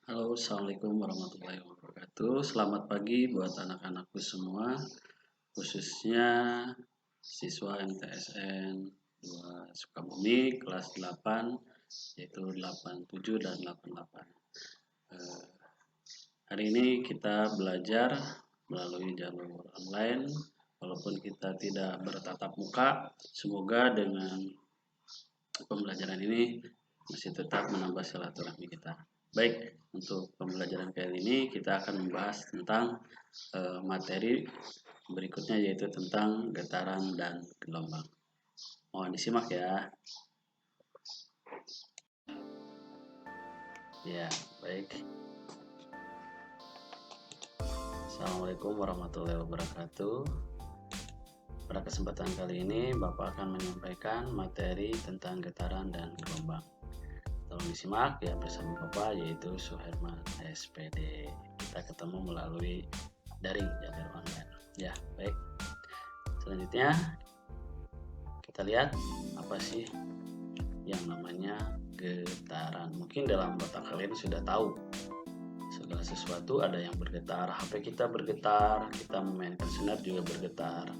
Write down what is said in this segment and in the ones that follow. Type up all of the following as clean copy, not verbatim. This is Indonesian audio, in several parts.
Halo, Assalamualaikum warahmatullahi wabarakatuh. Selamat pagi buat anak-anakku semua, khususnya siswa MTSN 2 Sukabumi kelas 8, yaitu 87 dan 88. Eh, Hari ini kita belajar melalui jalur online, walaupun kita tidak bertatap muka. Semoga dengan pembelajaran ini masih tetap menambah silaturahmi kita. Baik, untuk pembelajaran kali ini kita akan membahas tentang materi berikutnya, yaitu tentang getaran dan gelombang. Mohon disimak ya. Ya, baik. Assalamualaikum warahmatullahi wabarakatuh. Pada kesempatan kali ini Bapak akan menyampaikan materi tentang getaran dan gelombang. Tolong disimak ya bersama Bapak, yaitu Suherman SPD. Kita ketemu melalui daring jalur online. Ya, baik. Selanjutnya kita lihat apa sih yang namanya getaran. Mungkin dalam otak kalian sudah tahu segala sesuatu ada yang bergetar. HP kita bergetar, kita memainkan senar juga bergetar.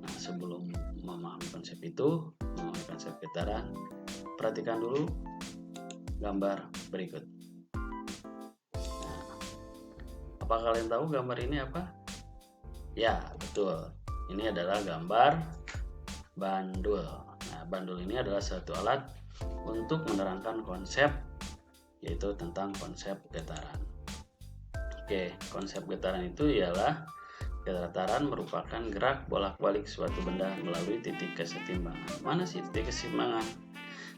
Nah, sebelum memahami konsep itu, memahami konsep getaran, perhatikan dulu gambar berikut. Nah, apa kalian tahu gambar ini apa? Ya, betul. Ini adalah gambar bandul. Nah, bandul ini adalah satu alat untuk menerangkan konsep, yaitu tentang konsep getaran. Oke, konsep getaran itu ialah getaran merupakan gerak bolak-balik suatu benda melalui titik kesetimbangan. Mana sih titik kesetimbangan?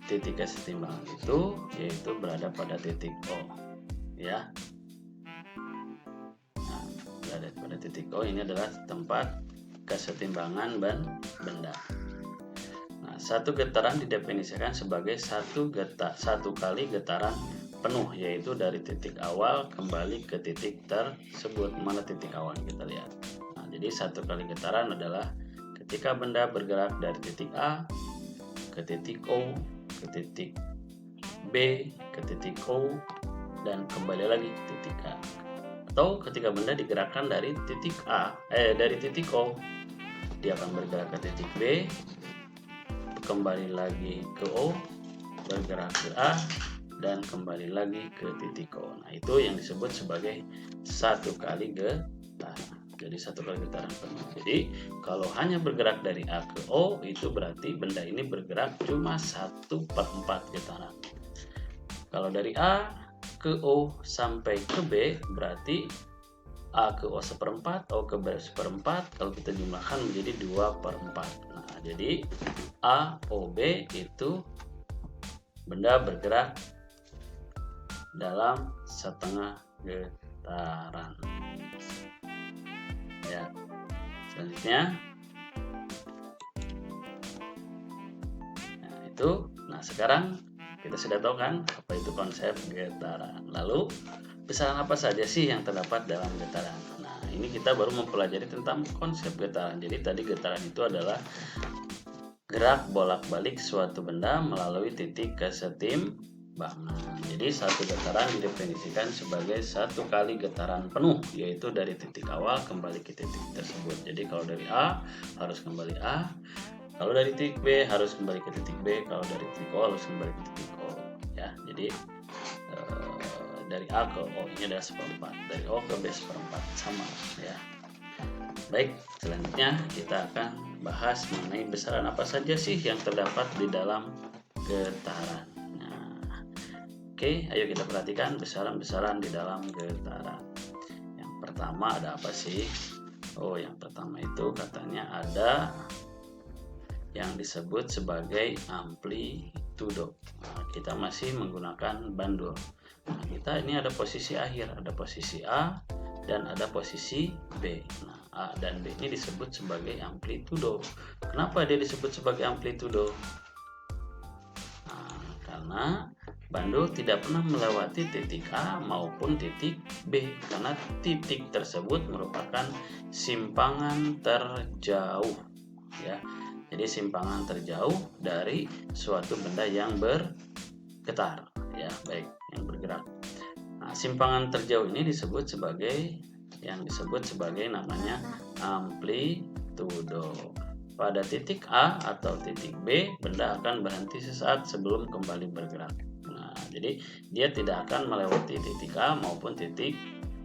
Titik kesetimbangan itu yaitu berada pada titik O, ya. Nah, berada pada titik O ini adalah tempat kesetimbangan benda. Nah, satu getaran didefinisikan sebagai satu kali getaran penuh, yaitu dari titik awal kembali ke titik tersebut. Mana titik awal? Kita lihat. Nah, jadi satu kali getaran adalah ketika benda bergerak dari titik A ke titik O, ke titik B, ke titik O, dan kembali lagi ke titik A. Atau ketika benda digerakkan dari titik dari titik O, dia akan bergerak ke titik B, kembali lagi ke O, bergerak ke A, dan kembali lagi ke titik O. Nah, itu yang disebut sebagai satu kali getaran. Jadi satu kali getaran penuh. Jadi kalau hanya bergerak dari A ke O, itu berarti benda ini bergerak cuma 1/4 getaran. Kalau dari A ke O sampai ke B, berarti A ke O 1/4, O ke B 1/4. Kalau kita jumlahkan menjadi 2/4. Nah, jadi A, O, B itu benda bergerak dalam setengah getaran. Ya, selanjutnya, nah sekarang kita sudah tahu kan apa itu konsep getaran. Lalu besaran apa saja sih yang terdapat dalam getaran? Nah, ini kita baru mempelajari tentang konsep getaran. Jadi tadi getaran itu adalah gerak bolak-balik suatu benda melalui titik kesetimbangan. Jadi satu getaran didefinisikan sebagai satu kali getaran penuh, yaitu dari titik awal kembali ke titik tersebut. Jadi kalau dari A harus kembali A, kalau dari titik B harus kembali ke titik B, kalau dari titik O harus kembali ke titik O. Ya, jadi dari A ke O ini adalah 1/4, dari O ke B 1/4, sama ya. Baik, selanjutnya kita akan bahas mengenai besaran apa saja sih yang terdapat di dalam getaran. Nah, oke, ayo kita perhatikan besaran-besaran di dalam getaran. Yang pertama ada apa sih? Oh, yang pertama itu katanya ada yang disebut sebagai amplitudo. Nah, kita masih menggunakan bandul. Nah, kita ini ada posisi akhir, ada posisi A dan ada posisi B. Nah, A dan B ini disebut sebagai amplitudo. Kenapa dia disebut sebagai amplitudo? Nah, karena bandul tidak pernah melewati titik A maupun titik B, karena titik tersebut merupakan simpangan terjauh, ya. Jadi simpangan terjauh dari suatu benda yang bergetar, ya, baik, yang bergerak. Nah, simpangan terjauh ini disebut sebagai namanya amplitudo. Pada titik A atau titik B, benda akan berhenti sesaat sebelum kembali bergerak. Nah, jadi dia tidak akan melewati titik A maupun titik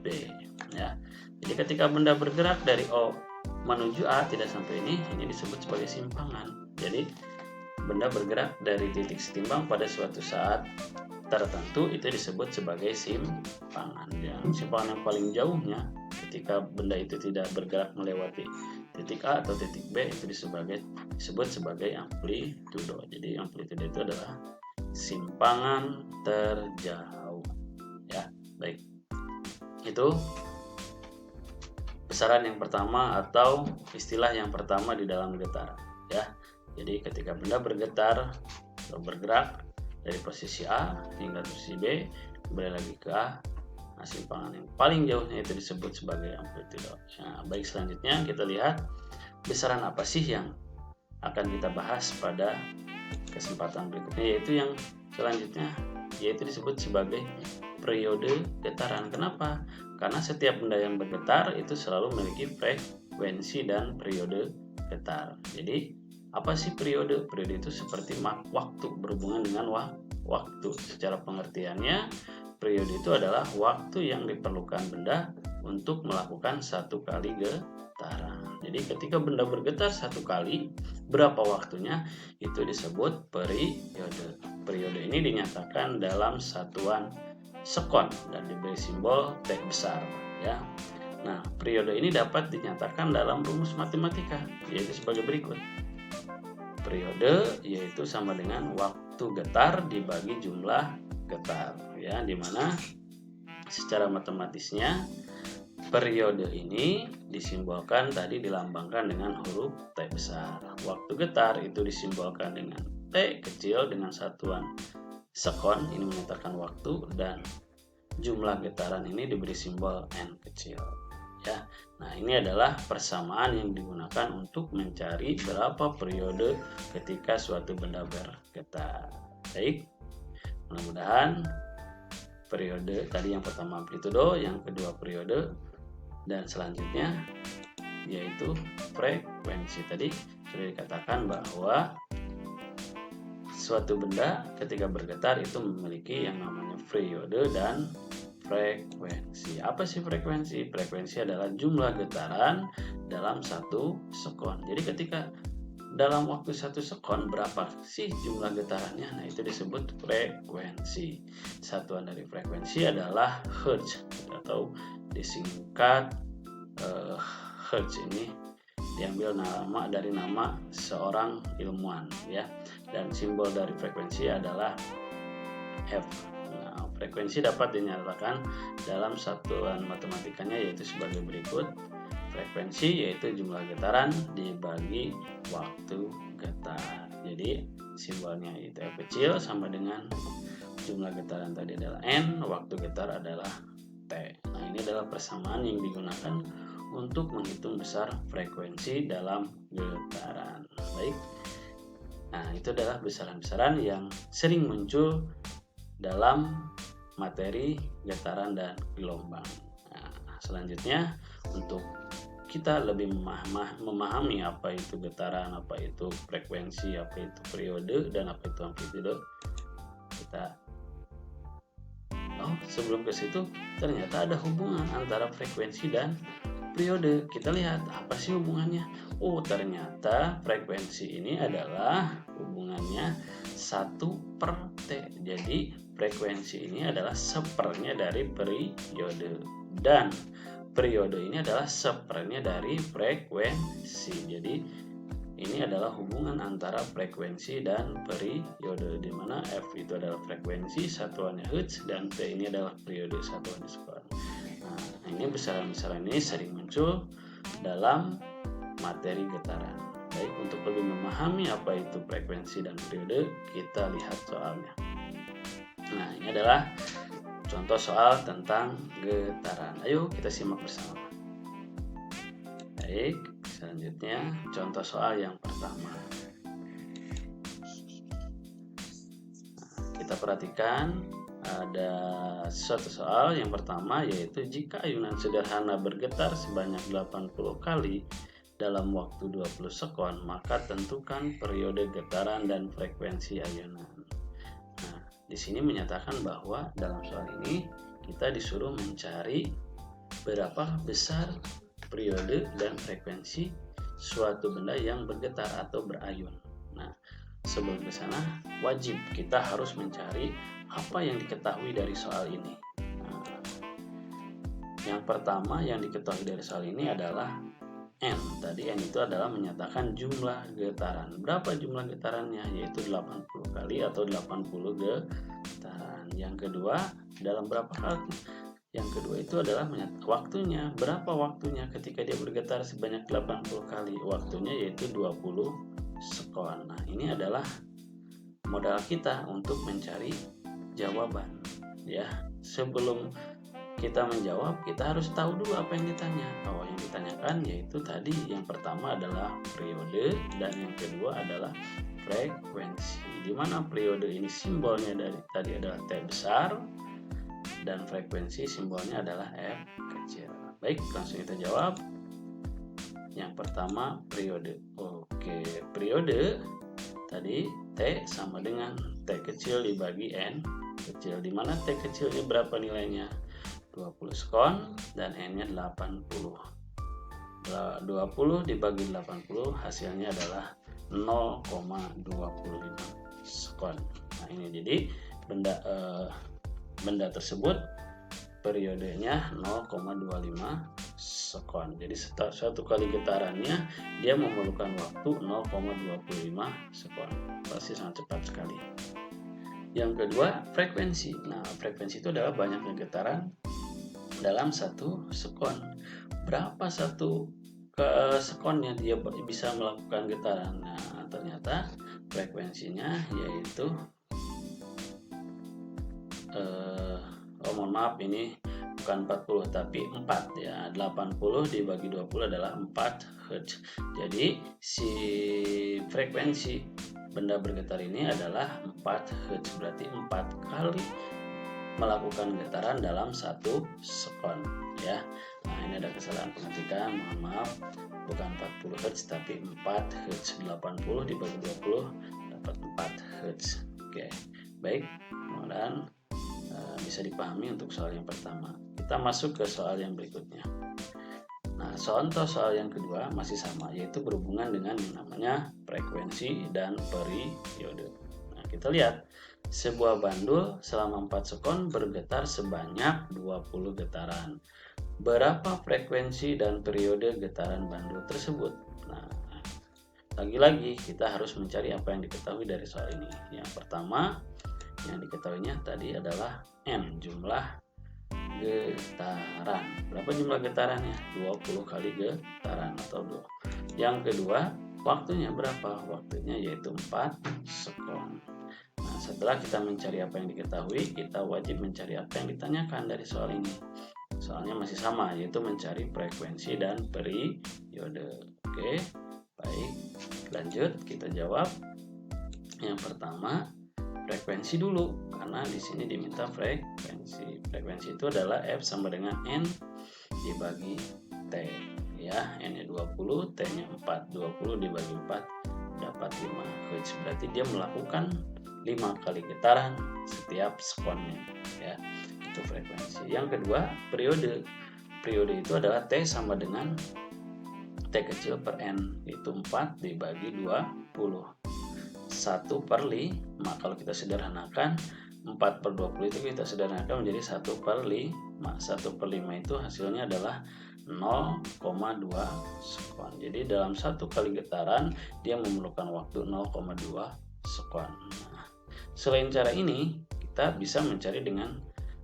B, ya. Jadi ketika benda bergerak dari O menuju A tidak sampai ini disebut sebagai simpangan. Jadi benda bergerak dari titik setimbang pada suatu saat tertentu itu disebut sebagai simpangan. Simpangan yang paling jauhnya ketika benda itu tidak bergerak melewati titik A atau titik B itu disebut sebagai amplitudo. Jadi amplitudo itu adalah simpangan terjauh, ya. Baik, itu besaran yang pertama atau istilah yang pertama di dalam getaran, ya. Jadi ketika benda bergetar atau bergerak dari posisi A hingga posisi B kembali lagi ke A, nah, simpangan yang paling jauhnya itu disebut sebagai amplitudo. Nah, baik, selanjutnya kita lihat besaran apa sih yang akan kita bahas pada kesempatan berikutnya, yaitu yang selanjutnya, yaitu disebut sebagai periode getaran. Kenapa? Karena setiap benda yang bergetar itu selalu memiliki frekuensi dan periode getar. Jadi apa sih periode? Periode itu seperti waktu, berhubungan dengan waktu. Secara pengertiannya, periode itu adalah waktu yang diperlukan benda untuk melakukan satu kali getaran. Jadi ketika benda bergetar satu kali, berapa waktunya? Itu disebut periode. Periode ini dinyatakan dalam satuan sekon dan diberi simbol T besar, ya. Nah, periode ini dapat dinyatakan dalam rumus matematika, yaitu sebagai berikut. Periode yaitu sama dengan waktu getar dibagi jumlah getar, ya, dimana secara matematisnya periode ini disimbolkan tadi dilambangkan dengan huruf T besar. Waktu getar itu disimbolkan dengan T kecil dengan satuan sekon, ini menyatakan waktu, dan jumlah getaran ini diberi simbol N kecil, ya. Nah, ini adalah persamaan yang digunakan untuk mencari berapa periode ketika suatu benda bergetar. Baik, mudah-mudahan periode tadi yang pertama amplitudo, yang kedua periode, dan selanjutnya yaitu frekuensi. Tadi sudah dikatakan bahwa suatu benda ketika bergetar itu memiliki yang namanya periode dan frekuensi. Apa sih frekuensi? Frekuensi adalah jumlah getaran dalam satu sekon. Jadi ketika dalam waktu satu sekon berapa sih jumlah getarannya? Nah, itu disebut frekuensi. Satuan dari frekuensi adalah hertz atau disingkat hertz. Ini diambil dari nama seorang ilmuwan, ya. Dan simbol dari frekuensi adalah F. Nah, frekuensi dapat dinyatakan dalam satuan matematikanya yaitu sebagai berikut. Frekuensi yaitu jumlah getaran dibagi waktu getar. Jadi simbolnya itu F kecil sama dengan jumlah getaran tadi adalah N, waktu getar adalah T. Nah, ini adalah persamaan yang digunakan untuk menghitung besar frekuensi dalam getaran. Baik. Nah, itu adalah besaran-besaran yang sering muncul dalam materi getaran dan gelombang. Nah, selanjutnya untuk kita lebih memahami apa itu getaran, apa itu frekuensi, apa itu periode, dan apa itu amplitudo, sebelum ke situ ternyata ada hubungan antara frekuensi dan periode. Kita lihat apa sih hubungannya. Ternyata frekuensi ini adalah hubungannya 1/T. Jadi frekuensi ini adalah sepernya dari periode, dan periode ini adalah sepernya dari frekuensi. Jadi ini adalah hubungan antara frekuensi dan periode, di mana F itu adalah frekuensi, satuannya hertz, dan T ini adalah periode, satuannya sekon. Nah, ini besaran-besaran ini sering muncul dalam materi getaran. Baik, untuk lebih memahami apa itu frekuensi dan periode, kita lihat soalnya. Nah, ini adalah contoh soal tentang getaran. Ayo kita simak bersama. Baik, selanjutnya contoh soal yang pertama. Nah, kita perhatikan Ada suatu soal yang pertama, yaitu jika ayunan sederhana bergetar sebanyak 80 kali dalam waktu 20 sekon, maka tentukan periode getaran dan frekuensi ayunan. Nah, di sini menyatakan bahwa dalam soal ini kita disuruh mencari berapa besar periode dan frekuensi suatu benda yang bergetar atau berayun. Nah, sebelum ke sana wajib kita harus mencari apa yang diketahui dari soal ini. Nah, yang pertama yang diketahui dari soal ini adalah N. Tadi N itu adalah menyatakan jumlah getaran. Berapa jumlah getarannya? Yaitu 80 kali atau 80 getaran. Yang kedua, dalam berapa kali? Yang kedua itu adalah waktunya. Berapa waktunya ketika dia bergetar sebanyak 80 kali? Waktunya yaitu 20 sekon. Nah, ini adalah modal kita untuk mencari jawaban. Ya, sebelum kita menjawab, kita harus tahu dulu apa yang ditanya. Oh, yang ditanyakan yaitu tadi yang pertama adalah periode dan yang kedua adalah frekuensi. Di mana periode ini simbolnya dari tadi adalah T besar dan frekuensi simbolnya adalah F kecil. Baik, langsung kita jawab. Yang pertama periode. Oke, periode tadi T sama dengan T kecil dibagi N kecil. Di mana T kecilnya berapa nilainya? 20 sekon dan N-nya 80. 20 dibagi 80 hasilnya adalah 0,25 sekon. Nah, ini jadi benda tersebut periodenya 0,25 sekon. Jadi satu kali getarannya dia memerlukan waktu 0,25 sekon. Pasti sangat cepat sekali. Yang kedua, frekuensi. Nah, frekuensi itu adalah banyaknya getaran dalam satu sekon. Berapa satu sekonnya dia bisa melakukan getaran? Nah, ternyata frekuensinya yaitu mohon maaf, ini bukan 40 tapi 4 ya. 80 dibagi 20 adalah 4 Hz. Jadi si frekuensi benda bergetar ini adalah 4 Hz, berarti 4 kali melakukan getaran dalam satu sekon ya. Nah, ini ada kesalahan pengetikan, mohon maaf, bukan 40 Hz tapi 4 Hz. 80 dibagi 20 dapat 4 Hz. Oke, baik, mudah-mudahan bisa dipahami untuk soal yang pertama. Kita masuk ke soal yang berikutnya. Nah, contoh soal yang kedua masih sama, yaitu berhubungan dengan yang namanya frekuensi dan periode. Nah, kita lihat sebuah bandul selama 4 sekon bergetar sebanyak 20 getaran. Berapa frekuensi dan periode getaran bandul tersebut? Nah, lagi-lagi kita harus mencari apa yang diketahui dari soal ini. Yang pertama, yang diketahuinya tadi adalah N, jumlah getaran. Berapa jumlah getarannya? 20 kali getaran atau 2. Yang kedua, waktunya berapa? Waktunya yaitu 4 sekon. Nah, setelah kita mencari apa yang diketahui, kita wajib mencari apa yang ditanyakan dari soal ini. Soalnya masih sama, yaitu mencari frekuensi dan periode. Oke, baik, lanjut kita jawab. Yang pertama, frekuensi dulu, karena di sini diminta frekuensi. Frekuensi itu adalah F sama dengan N dibagi T ya. N-nya 20, T-nya 4. 20 dibagi 4 dapat 5 Hz. Berarti dia melakukan 5 kali getaran setiap sekonnya ya. Itu frekuensi. Yang kedua, periode. Periode itu adalah T sama dengan T kecil per N, itu 4 dibagi 20. 1/5, kalau kita sederhanakan 4/20 itu kita sederhanakan menjadi 1/5. 1/5 itu hasilnya adalah 0,2 sekon. Jadi dalam satu kali getaran dia memerlukan waktu 0,2 sekon. Nah, selain cara ini kita bisa mencari dengan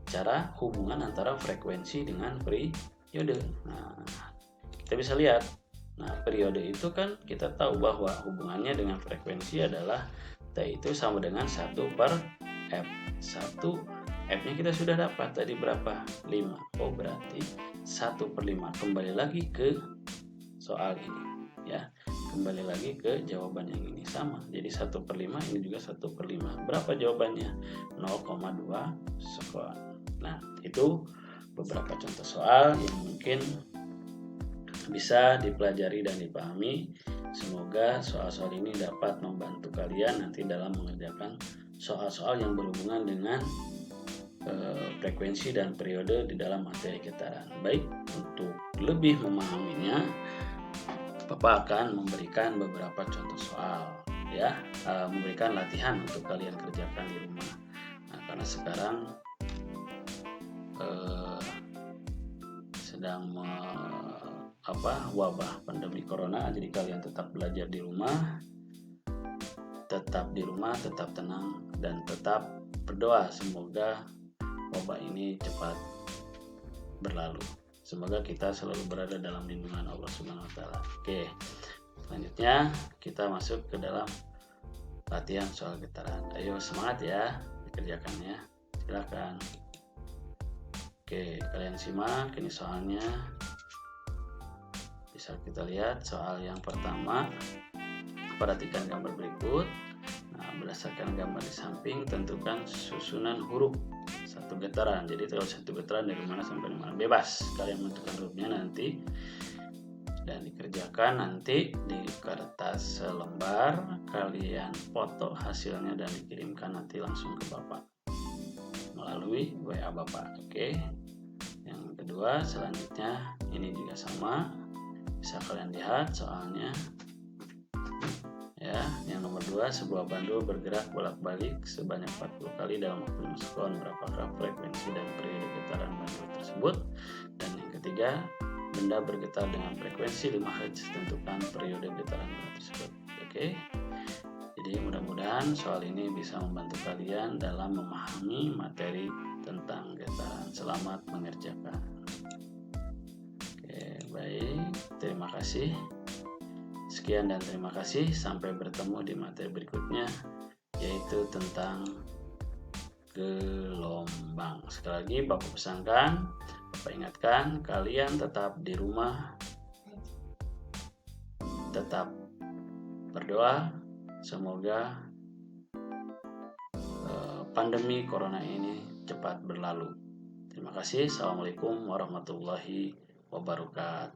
cara hubungan antara frekuensi dengan periode. Nah, kita bisa lihat. Nah, periode itu kan kita tahu bahwa hubungannya dengan frekuensi adalah T itu sama dengan 1/F. 1 F-nya kita sudah dapat tadi berapa? 5. Oh, berarti 1/5. Kembali lagi ke soal ini ya. kembali lagi ke jawaban yang ini sama. Jadi 1/5 ini juga 1/5. Berapa jawabannya? 0,2 sekon. Nah, itu beberapa contoh soal yang mungkin bisa dipelajari dan dipahami. Semoga soal-soal ini dapat membantu kalian nanti dalam mengerjakan soal-soal yang berhubungan dengan frekuensi dan periode di dalam materi getaran. Baik, untuk lebih memahaminya, Bapak akan memberikan beberapa contoh soal, ya, memberikan latihan untuk kalian kerjakan di rumah. Nah, karena sekarang sedang wabah pandemi corona, jadi kalian tetap belajar di rumah, tetap tenang, dan tetap berdoa semoga wabah ini cepat berlalu. Semoga kita selalu berada dalam lindungan Allah Subhanahu wa taala. Oke. Selanjutnya kita masuk ke dalam latihan soal getaran. Ayo semangat ya dikerjakannya. Silakan. Oke, kalian simak ini soalnya. Bisa kita lihat soal yang pertama. Perhatikan gambar berikut. Nah, berdasarkan gambar di samping, tentukan susunan huruf satu getaran. Jadi kalau satu getaran dari mana sampai mana bebas. Kalian menentukan hurufnya nanti dan dikerjakan nanti di kertas selembar. Kalian foto hasilnya dan dikirimkan nanti langsung ke Bapak melalui WA Bapak. Oke. Yang kedua selanjutnya ini juga sama. Bisa kalian lihat soalnya. Ya, yang nomor 2, sebuah bandul bergerak bolak-balik sebanyak 40 kali dalam waktu 5 sekon. Berapakah frekuensi dan periode getaran bandul tersebut? Dan yang ketiga, benda bergetar dengan frekuensi 5 Hz, tentukan periode getaran benda tersebut. Oke. Jadi mudah-mudahan soal ini bisa membantu kalian dalam memahami materi tentang getaran. Selamat mengerjakan. Oke, baik. Terima kasih. Sekian dan terima kasih. Sampai bertemu di materi berikutnya, yaitu tentang gelombang. Sekali lagi Bapak pesankan, Bapak ingatkan, kalian tetap di rumah, tetap berdoa, semoga pandemi corona ini cepat berlalu. Terima kasih. Assalamualaikum warahmatullahi wabarakatuh.